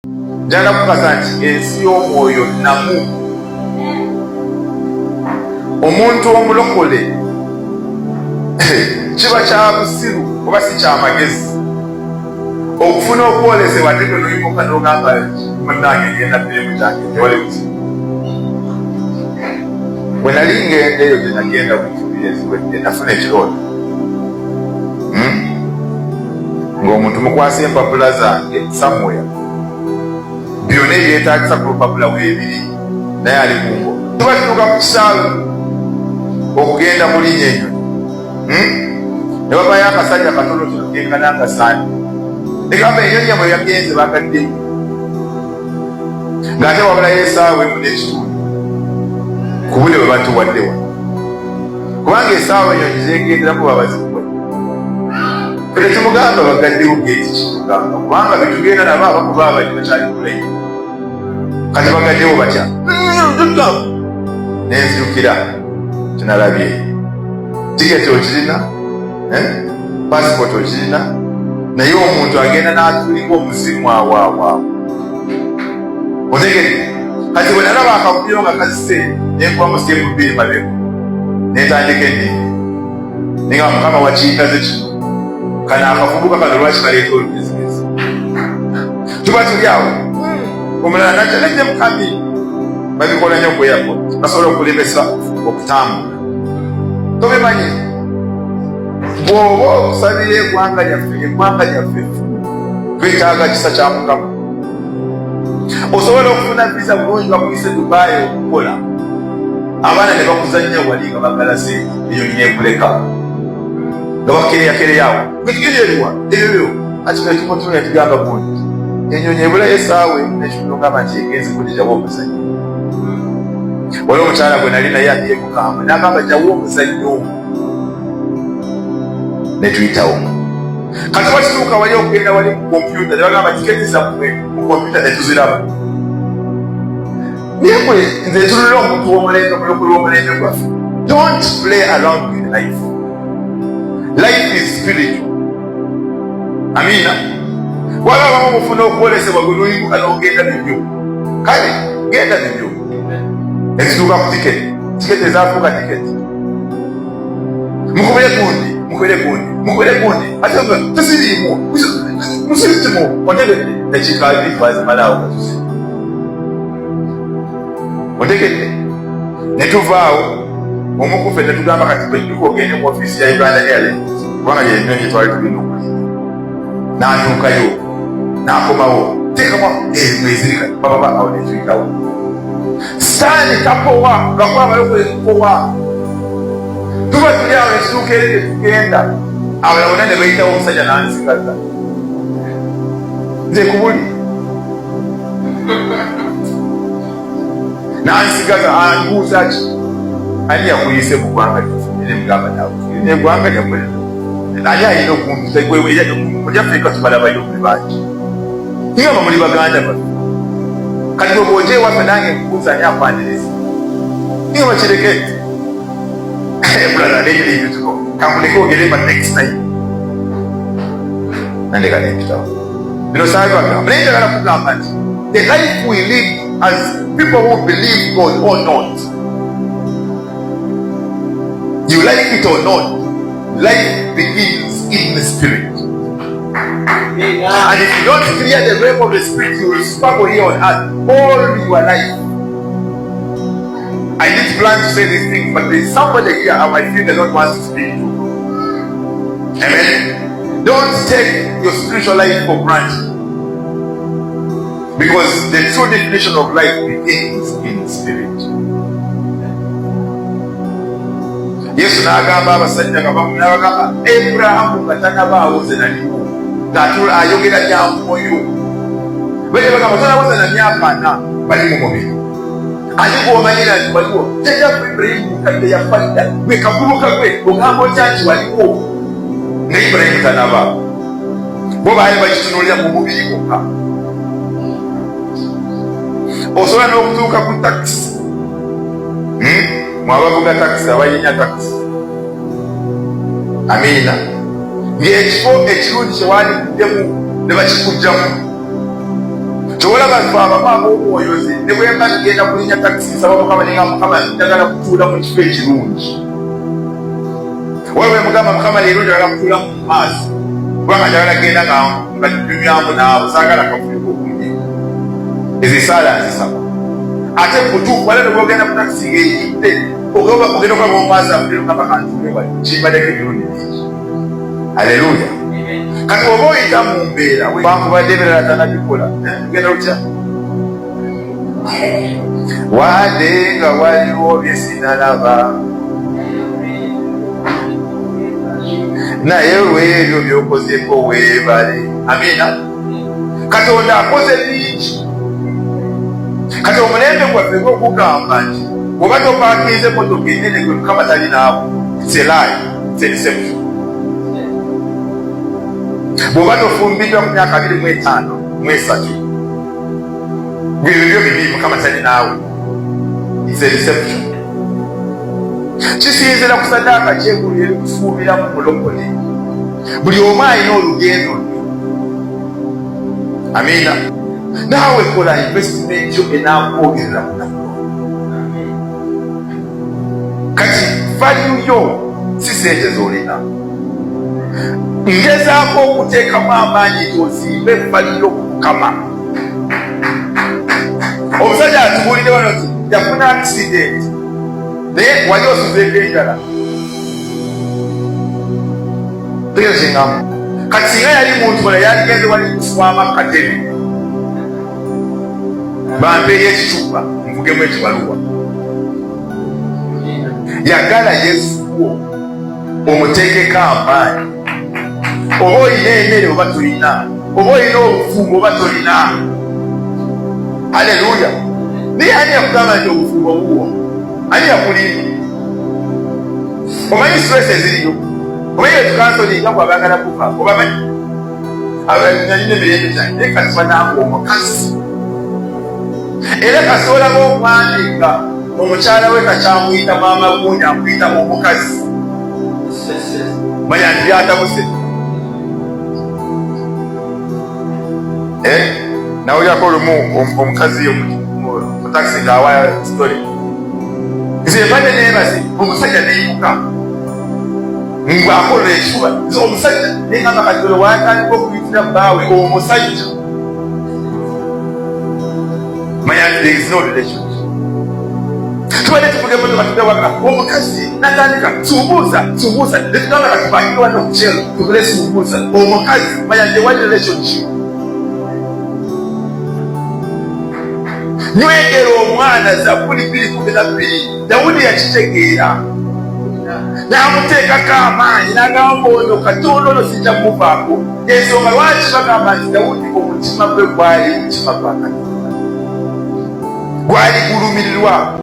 Njagala kukasa nti ensi y'omwoyo namu. Omuntu omulokole kiba kya busiru oba si kya magezi okufuna okwolesebwa ate tonoyimuka n'ogamba munnange ngenda firimu kyange tewali buzibu. Bwe nali ngenda eyo gye nagenda buli eziwedde nafuna ekirooto ng'omuntu mukwasa empapula zange somewhere byonna ebyetaagisa ku lupapula weebiri naye ali kungo. Tuba tutuuka ku kisaawe okugenda mu linnya enyonyi ne babayo akasajja katono kenkana akasaani egamba enyonyi bwe yagenze bagaddeyo ng'ate wabulayo esaawa emu n'ekitundu ku budde bwe batuwaddewa kubanga esaawa enyonyi zegenderamu babazikuwa tekimugamba bagaddewo geeti kimugamba kubanga betugenda nabo abakuba abali bakyali kulayo kati bagaddewo batya nenzirukira tunalabye tiketi okirina pasipoti okirina naye omuntu agenda n'atuliko omuzimu awaawo otegedde. Kati bwe nalaba akakubiro nga kazise nenkuba musikeemu bbiri mabega netandika ennimi nenga mukama wakiyitaze kino kano akavubuka kano lwaki kaleeta olugezigezi. Tuba tuli awo omulala najalejje mukambi babikola nnyo ku airport basobola okulemesa okutambula. Tobimanyi bw'oba okusabira eggwanga lyaffe twetaaga kisa kya mukama. Osobola okufuna visa bulungi bakuyise Dubai okukola abaana ne bakuzannya wali nga bagalase enyonyi nekuleka nga bakereyakereyawo gekigeryeriwa ebyo akino ekimotono yatugamba bundi enyonyi ebulayo esaawe nekitundu ngamba nti egenzi kulijawo omuzannyo. Wali omukyala gwe nali naye adyekukamba nagamba jawo omuzannyo netuyitawo. Kati wakituuka wali okugenda wali mu kompyuta nebagamba tiketi zammwe mu kompyuta netuziraba naye gwe nze tulula omuntu w'omulembe mulokole w'omulembe gwaffe. Don't play around with life. Life is spiritual. Amina. Wala abamu mufuna okwolesebwa gwe noyimuka n'ogenda nebyo kale genda nebyo ekituuka ku tiketi ezafuuka tiketi mukubire gundi ate tesiriimu musiritimu otegedde ekikaali twazimalawo katusi otegedde netuvaawo omukuffe netugamba kati bwejjuka ogende mu ofiisi ya Uganda Airlines kubanga yenyonyi twali tulina okulinda n'atuukayo n'akomawo teekamu ezirika bababa awo netuyitawo saani kapowa gakwabalokola ekupowa. Tuba tuli awo ekituuka eri tetugenda abala bonna ne bayitawo omusajja n'ansigaza nze kubuli n'ansigaza anbuuza ki ani yakuyise mu ggwanga nemugamba neggwanga lyammwe ani alina okumujafrika tubalabayo muli bangi ngamba muli baganda baffe kati bwe bwonje ewaffe nange nkubuuza ani akwaniriza ngamba kireke brother nebituko kamuleke ogere but next time nandeka nepitawo bino saabagamba naye njagala kugamba nti the life we live as people who believe God or not, you like it or not, life begins in the spirit. And if you don't clear the realm of the spirit, you will struggle here on earth all your life. I didn't plan to say these things, but there's somebody here I feel the Lord wants to speak to. Amen. Don't take your spiritual life for granted, because the true definition of life begins in the spirit. Yesu n'agamba abasajja n'abagamba Abrahamu nga tanabaawo ze naliwo ng'atula ayogera bya mwoyo. Bwe bagamba tanabaawo ze na myaka 4 bali mu mubiri. Ate bw'omanyira nti waliwo jjajja Ibrahimu kadde yafadda gwe kabuluka gwe ogamba otya nti waliwo nga Ibrahimu tanabaawo. Bo baali bakitunuulira mu mubiri gwokka. Osobola n'okutuuka ku takisi mwabavuga takisi abayinya takisi. Amiina. Ng'ekifo ekirungi kye waaliddemu ne bakikugjamu kyobola bantu abamu omwoyozi ne bwemba tugenda kulinya takisi nsaba Mukama nenga Mukama njagala kutuula mu kifo ekirungi. Wewe mugamba Mukama leero njagala kutuula mu maaso kubanga njagala genda nga tunywamu naawe saagala kafuliko okungi. Ezo esaala nzisaba. Ate kutuufu wala ne bwogenda ku takisi ng'eyidde ogenda okwaba mu maaso afudde Mukama kantuule kimbadeko ebirungi bingi. Haleluya. Kati oba oyita mu mbeera bankubadde ebirala tanabikola tugenda lutya wadde nga waliwo bye sinalaba naye olw'ebyo by'okozeko weebale. Amina. Katonda akoze bingi. Kati omulembe gwaffe gw'okugamba nti oba topaakinze motoka enene gwe Mukama tali naawe selaayi deception. Bw'oba tofumbiddwa ku myaka 25 mu 3 bwebyo bibi Mukama tali naawe deception. Kisinzira ku sadaaka kyegulu eri kufuubiramu mulokole. Buli omu alina olugendo lwe. Amiina. Naawe kola investment yo enaakwogera munaku. Kati value yo si sente z'olina. Ngezaako okuteekamu amaanyi tozimbe value yo ku Mukama. Omusajja atubulire wano nti yafuna accident naye wali osuzeeko enjala. Tegeekingamu. Kati singa yali muntu ola yandigenze wali kuswama katebe bampeeyo ekicupa nvugemu ekibaluwa. Yagala Yesu wo omuteekeko amaanyi. Oba olina emmere oba tolina, oba olina obufumbo oba tolina. Haleluya. Naye ani yakugamba nti obufumbo buwo? Ani yakulimba? Omanyi stress eziriyo? Omanyi etukansolinga bw'abagala kufa? Obamanyi? Nalina emirembe gyange naye kati banange omukazi. Era kasoolaba okuwandiika omukyala we kakyamuyita maama gundi amuyita omukazi. Manya nti byatabuse. Nawe olyako olumu omukazi mu takisi ng'awa story. Nze mbadde neebase omusajja neyimuka ng'akola ekifuba. Omusajja neŋŋamba kati olwo watandika okuyitira bbaawe omusajja. Manya nti there is no relationship. Tubadde tuvuga emmotoka tutawaka omukazi natandika sumbuusa netugamba katupangire wano okukyero tugule sumbuusa omukazi. Manya nti tewali relationship. Nywegera omwana Zabbuli 2:2 Dawudi yakitegeera n'amuteekako amaanyi n'agamba ono Katonda ono sijja kumuvaako. Ensonga lwaki bagamba nti Dawudi omutima gwe gwali mutima gwa Katonda, gwali gulumirirwa.